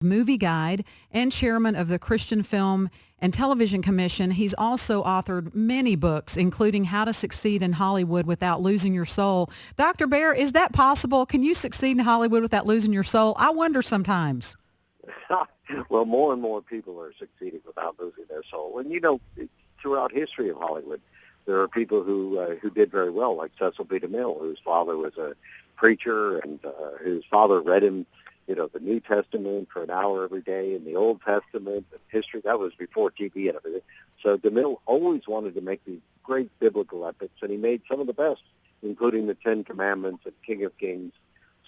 movie guide and chairman of the Christian Film and Television Commission. He's also authored many books, including How to Succeed in Hollywood Without Losing Your Soul. Dr. Baehr, is that possible? Can you succeed in Hollywood without losing your soul? I wonder sometimes. Well, more and more people are succeeding without losing their soul. And, you know, throughout history of Hollywood, there are people who did very well, like Cecil B. DeMille, whose father was a preacher, and his father read him, you know, the New Testament for an hour every day, and the Old Testament and history. That was before TV and everything. So DeMille always wanted to make these great biblical epics, and he made some of the best, including the Ten Commandments and King of Kings.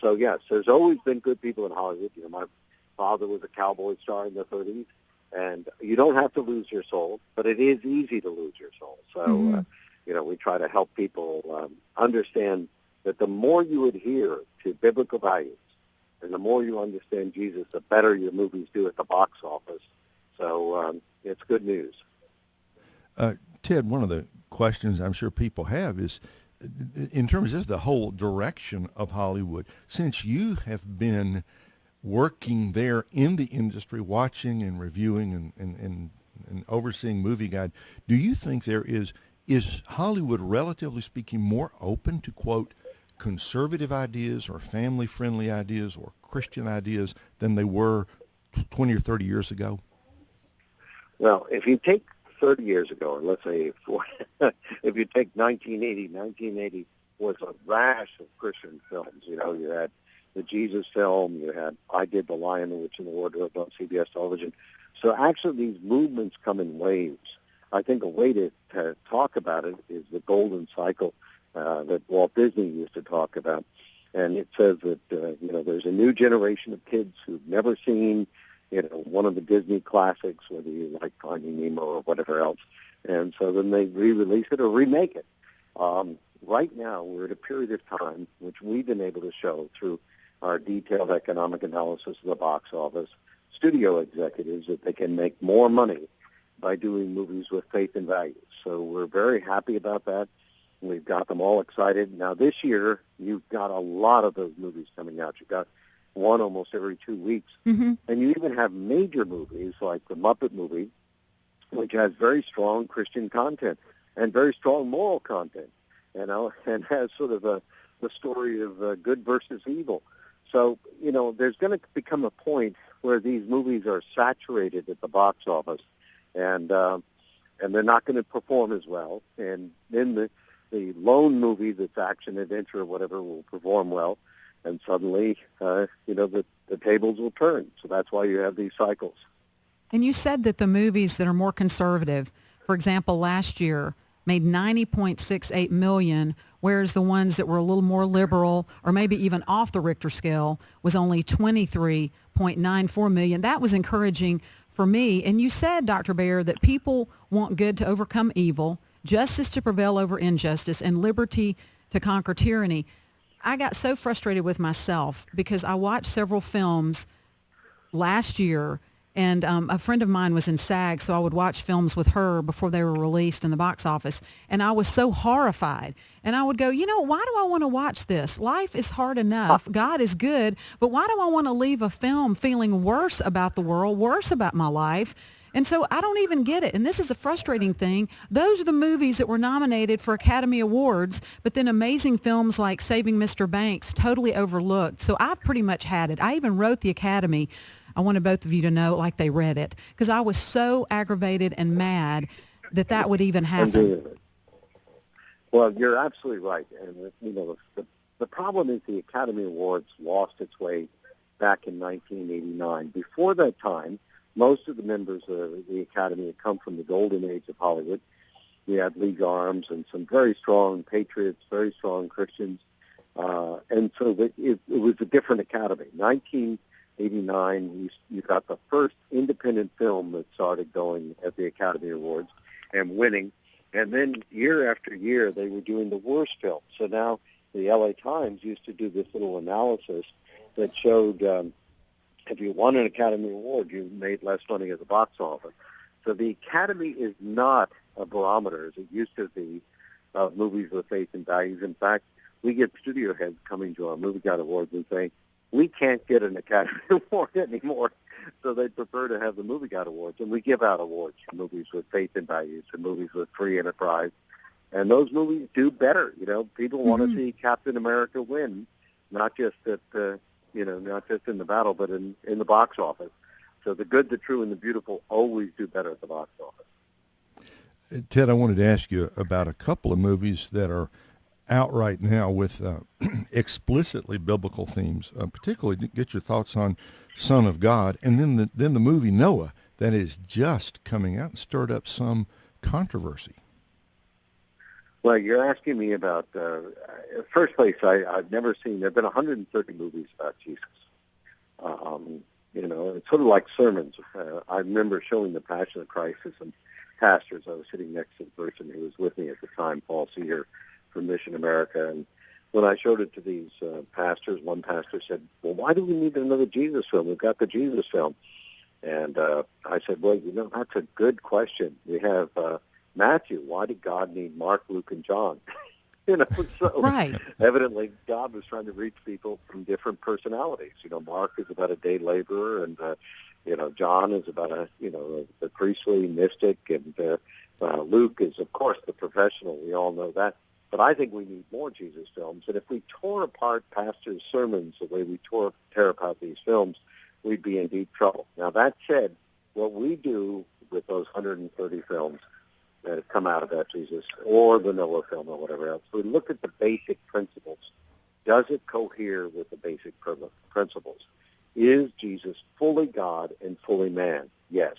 So, yes, there's always been good people in Hollywood. You know, my father was a cowboy star in the 30s, and you don't have to lose your soul, but it is easy to lose your soul. So, you know, we try to help people understand that the more you adhere to biblical values and the more you understand Jesus, the better your movies do at the box office. So it's good news. Ted, one of the questions I'm sure people have is, in terms of the whole direction of Hollywood, since you have been working there in the industry, watching and reviewing and overseeing Movie Guide, do you think there is Hollywood, relatively speaking, more open to, quote, conservative ideas or family-friendly ideas or Christian ideas than they were 20 or 30 years ago? Well, if you take 30 years ago, or let's say if you take 1980 was a rash of Christian films. You know, you had the Jesus film, you had I Did the Lion, the Witch, and the Wardrobe on CBS television. So actually these movements come in waves. I think a way to talk about it is the golden cycle that Walt Disney used to talk about. And it says that, you know, there's a new generation of kids who've never seen, you know, one of the Disney classics, whether you like Finding Nemo or whatever else. And so then they re-release it or remake it. Right now, we're at a period of time which we've been able to show through our detailed economic analysis of the box office, studio executives, that they can make more money by doing movies with faith and values. So we're very happy about that. We've got them all excited. Now, this year, you've got a lot of those movies coming out. You've got one almost every 2 weeks. Mm-hmm. And you even have major movies like the Muppet movie, which has very strong Christian content and very strong moral content, you know, and has sort of the story of good versus evil. So, you know, there's going to become a point where these movies are saturated at the box office, and they're not going to perform as well. And then the lone movie that's action, adventure, or whatever will perform well, and suddenly, you know, the tables will turn. So that's why you have these cycles. And you said that the movies that are more conservative, for example, last year, made $90.68 million, whereas the ones that were a little more liberal or maybe even off the Richter scale was only $23.94 million. That was encouraging for me. And you said, Dr. Baehr, that people want good to overcome evil, justice to prevail over injustice, and liberty to conquer tyranny. I got so frustrated with myself because I watched several films last year, and a friend of mine was in SAG, so I would watch films with her before they were released in the box office, and I was so horrified. And I would go, you know, why do I want to watch this? Life is hard enough. God is good, but why do I want to leave a film feeling worse about the world, worse about my life? And so I don't even get it. And this is a frustrating thing. Those are the movies that were nominated for Academy Awards, but then amazing films like Saving Mr. Banks totally overlooked. So I've pretty much had it. I even wrote the Academy. I wanted both of you to know, like, they read it, because I was so aggravated and mad that would even happen. Well, you're absolutely right. And, you know, the problem is the Academy Awards lost its way back in 1989. Before that time, most of the members of the Academy had come from the golden age of Hollywood. We had League Arms and some very strong patriots, very strong Christians. And so it was a different Academy. 1989, you got the first independent film that started going at the Academy Awards and winning. And then year after year, they were doing the worst films. So now the LA Times used to do this little analysis that showed if you won an Academy Award, you made less money at the box office. So the Academy is not a barometer, as it used to be, of movies with faith and values. In fact, we get studio heads coming to our Movie Guide Awards and saying, we can't get an Academy Award anymore So they prefer to have the Movie Guide Awards, and we give out awards for movies with faith and values and movies with free enterprise. And those movies do better. People want to see Captain America win, not just not just in the battle, but in the box office. So the good, the true, and the beautiful always do better at the box office. Ted, I wanted to ask you about a couple of movies that are out right now with explicitly biblical themes. Particularly, get your thoughts on Son of God, and then the movie Noah that is just coming out and stirred up some controversy. Well, you're asking me about, first place, I've never seen, there have been 130 movies about Jesus. It's sort of like sermons. I remember showing The Passion of Christ to some pastors. I was sitting next to the person who was with me at the time, Paul Seeger from Mission America. And when I showed it to these pastors, one pastor said, well, why do we need another Jesus film? We've got the Jesus film. And I said, well, that's a good question. We have Matthew. Why did God need Mark, Luke, and John? So Right. Evidently God was trying to reach people from different personalities. Mark is about a day laborer, and John is about the priestly mystic, and Luke is, of course, the professional. We all know that. But I think we need more Jesus films. And if we tore apart pastors' sermons the way we tear apart these films, we'd be in deep trouble. Now, that said, what we do with those 130 films that have come out of that Jesus, or the Noah film or whatever else, we look at the basic principles. Does it cohere with the basic principles? Is Jesus fully God and fully man? Yes.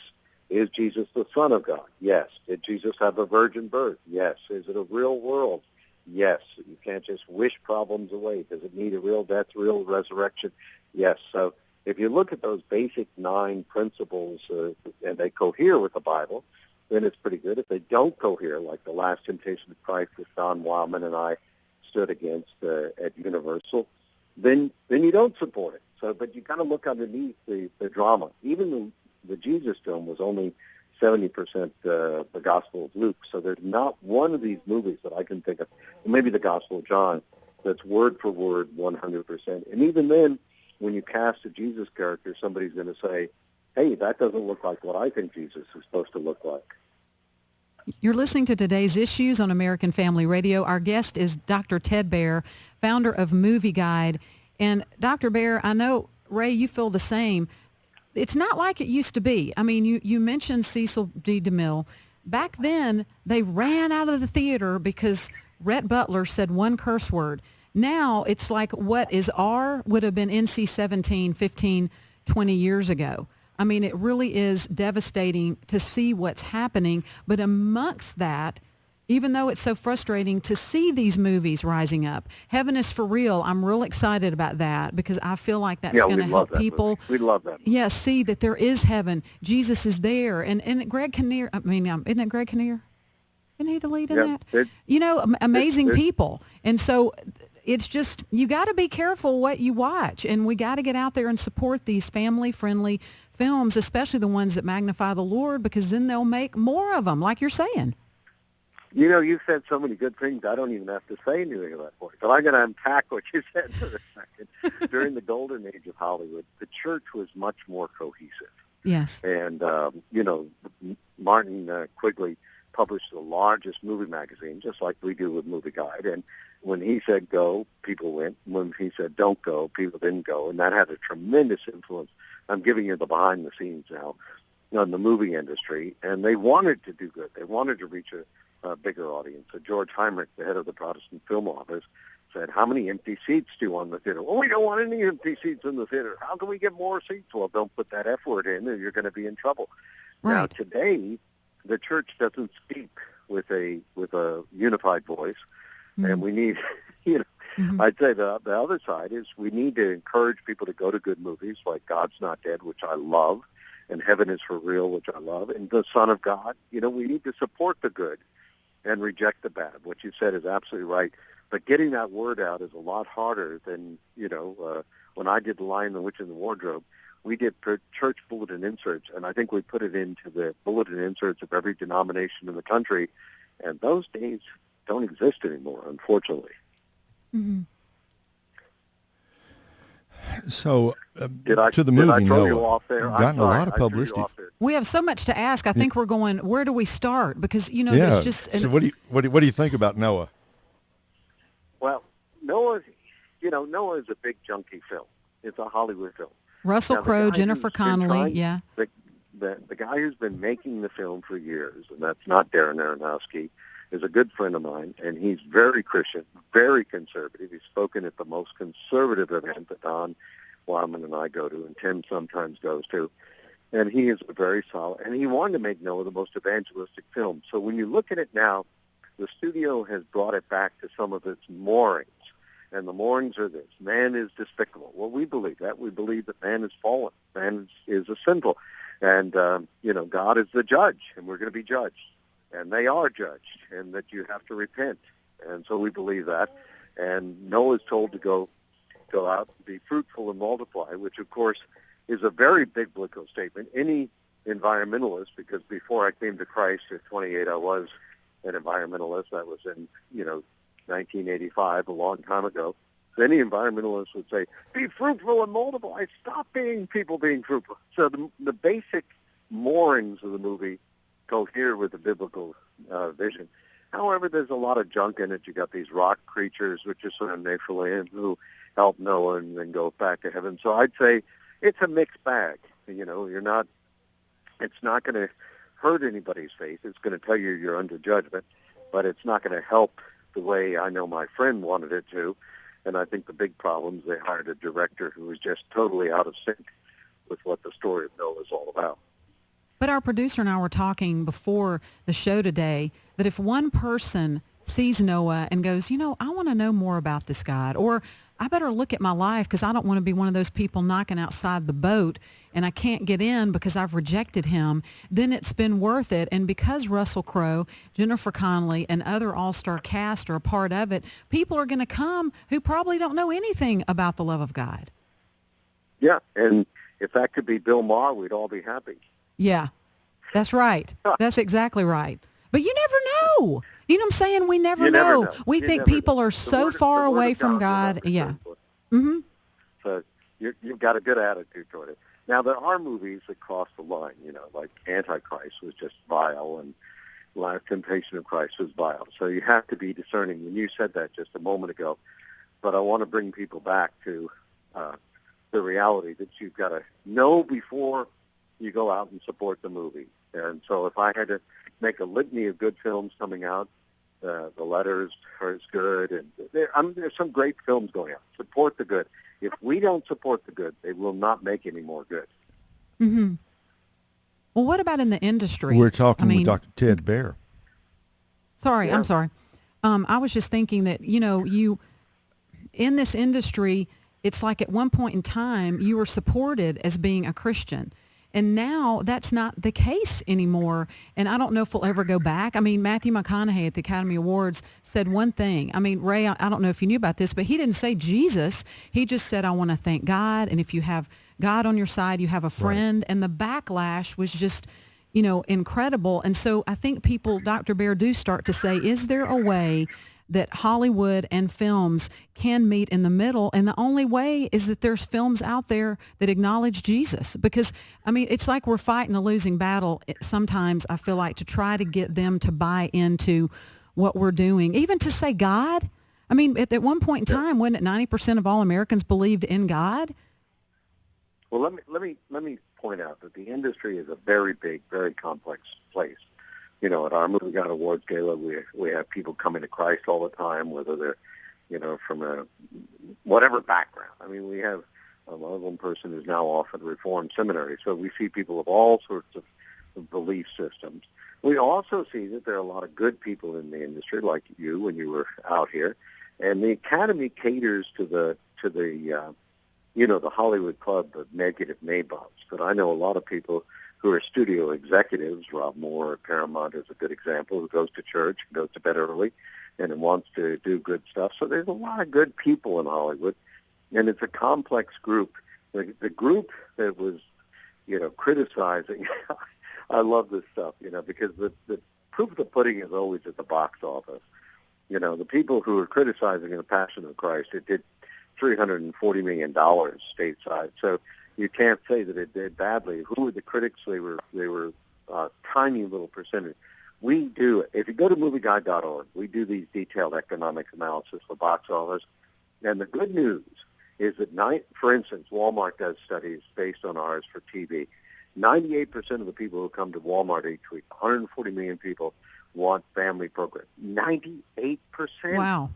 Is Jesus the Son of God? Yes. Did Jesus have a virgin birth? Yes. Is it a real world? Yes. You can't just wish problems away. Does it need a real death, real resurrection? Yes. So if you look at those basic 9 principles and they cohere with the Bible, then it's pretty good. If they don't cohere, like The Last Temptation of Christ that Don Wildman and I stood against at Universal, then you don't support it. So, but you got to look underneath the drama. Even the Jesus film was only 70% the Gospel of Luke. So there's not one of these movies that I can think of, maybe the Gospel of John, that's word for word 100%. And even then, when you cast a Jesus character, somebody's going to say, hey, that doesn't look like what I think Jesus is supposed to look like. You're listening to today's Issues on American Family Radio. Our guest is Dr. Ted Baehr, founder of Movie Guide. And Dr. Baehr, I know, Ray, you feel the same. It's not like it used to be. I mean, you mentioned Cecil B. DeMille. Back then, they ran out of the theater because Rhett Butler said one curse word. Now, it's like what is R would have been NC-17 15, 20 years ago. I mean, it really is devastating to see what's happening. But amongst that, even though it's so frustrating to see these movies rising up, Heaven is for Real, I'm real excited about that because I feel like that's going to help people. We love that. Yes, see that there is heaven. Jesus is there. And Greg Kinnear, isn't it Greg Kinnear? Isn't he the lead in that? Amazing people. And so it's just, you got to be careful what you watch. And we got to get out there and support these family-friendly films, especially the ones that magnify the Lord, because then they'll make more of them, like you're saying. You've said so many good things, I don't even have to say anything at that point. But I'm going to unpack what you said for a second. During the golden age of Hollywood, the church was much more cohesive. Yes. And, Martin Quigley published the largest movie magazine, just like we do with Movie Guide. And when he said go, people went. When he said don't go, people didn't go. And that had a tremendous influence. I'm giving you the behind the scenes now on the movie industry. And they wanted to do good. They wanted to reach a bigger audience. So George Heinrich, the head of the Protestant Film Office, said, how many empty seats do you want in the theater? Well, we don't want any empty seats in the theater. How can we get more seats? Well, don't put that F word in or you're going to be in trouble. Right. Now, today, the church doesn't speak with a unified voice, and we need, I'd say the other side is we need to encourage people to go to good movies like God's Not Dead, which I love, and Heaven is for Real, which I love, and The Son of God. We need to support the good and reject the bad. What you said is absolutely right. But getting that word out is a lot harder than, when I did The Lion, the Witch, and the Wardrobe, we did church bulletin inserts, and I think we put it into the bulletin inserts of every denomination in the country, and those days don't exist anymore, unfortunately. Mm-hmm. So, Did I to the did I movie throw you Noah, off there? I'm gotten a sorry. lot of I threw you publicity. off there. We have so much to ask. I think we're going, where do we start? Because, you know, Yeah. there's just, So what do you think about Noah? Well, Noah is a big junky film. It's a Hollywood film. Russell Now, the Crowe, guy Jennifer who's been Connelly, trying- yeah. The guy who's been making the film for years, and that's not Darren Aronofsky, is a good friend of mine, and he's very Christian, very conservative. He's spoken at the most conservative event that Don Wyman and I go to, and Tim sometimes goes to. And he is very solid. And he wanted to make Noah the most evangelistic film. So when you look at it now, the studio has brought it back to some of its moorings. And the moorings are this: man is despicable. Well, we believe that. We believe that man is fallen. Man is a sinful. And, God is the judge, and we're going to be judged. And they are judged, and that you have to repent. And so we believe that. And Noah is told to go out and be fruitful and multiply, which, of course, is a very biblical statement. Any environmentalist, because before I came to Christ at 28, I was an environmentalist. That was in, 1985, a long time ago. Any environmentalist would say, be fruitful and multiply. Stop people being fruitful. So the basic moorings of the movie cohere with the biblical vision. However, there's a lot of junk in it. You got these rock creatures, which are sort of Nephilim, who help Noah and then go back to heaven. So I'd say it's a mixed bag. It's not going to hurt anybody's faith. It's going to tell you you're under judgment, but it's not going to help the way I know my friend wanted it to. And I think the big problem is they hired a director who was just totally out of sync with what the story of Noah is all about. But our producer and I were talking before the show today that if one person sees Noah and goes, I want to know more about this God, or I better look at my life because I don't want to be one of those people knocking outside the boat and I can't get in because I've rejected him, then it's been worth it. And because Russell Crowe, Jennifer Connelly, and other all-star cast are a part of it, people are going to come who probably don't know anything about the love of God. Yeah, and if that could be Bill Maher, we'd all be happy. Yeah, that's right. That's exactly right. But you never know. You know what I'm saying? We never know. We think people are so far away from God. Yeah. Mm-hmm. So you've got a good attitude toward it. Now, there are movies that cross the line, like Antichrist was just vile, and Last Temptation of Christ was vile. So you have to be discerning. And you said that just a moment ago. But I want to bring people back to the reality that you've got to know before you go out and support the movie. And so if I had to make a litany of good films coming out, The Letters is good, and there's some great films going out. Support the good. If we don't support the good, they will not make any more good. Mm-hmm. Well, what about in the industry? We're talking with Dr. Ted Baehr. Sorry, Yeah. I'm sorry. I was just thinking that, you in this industry, it's like at one point in time, you were supported as being a Christian. And now that's not the case anymore. And I don't know if we'll ever go back. I mean, Matthew McConaughey at the Academy Awards said one thing. I mean, Ray, I don't know if you knew about this, but he didn't say Jesus. He just said, I want to thank God. And if you have God on your side, you have a friend. Right. And the backlash was just, incredible. And so I think people, Dr. Baehr, do start to say, is there a way that Hollywood and films can meet in the middle? And the only way is that there's films out there that acknowledge Jesus. Because, it's like we're fighting a losing battle sometimes, I feel like, to try to get them to buy into what we're doing. Even to say God. At one point in time, wasn't it 90% of all Americans believed in God? Well, let me point out that the industry is a very big, very complex place. At our Movie God Awards Gala, we have people coming to Christ all the time, whether they're, from a whatever background. We have a Muslim person who's now off at Reformed Seminary, so we see people of all sorts of belief systems. We also see that there are a lot of good people in the industry, like you when you were out here, and the Academy caters to the Hollywood club of negative nabobs. But I know a lot of people who are studio executives. Rob Moore at Paramount is a good example, who goes to church, goes to bed early, and wants to do good stuff. So there's a lot of good people in Hollywood, and it's a complex group. The group that was, criticizing, I love this stuff, because the proof of the pudding is always at the box office. The people who are criticizing The Passion of Christ, it did $340 million stateside. So you can't say that it did badly. Who were the critics? They were tiny little percentage. We do, if you go to movieguide.org, we do these detailed economic analysis for box office. And the good news is that, for instance, Walmart does studies based on ours for TV. 98% of the people who come to Walmart each week, 140 million people, want family programs. 98%. Wow.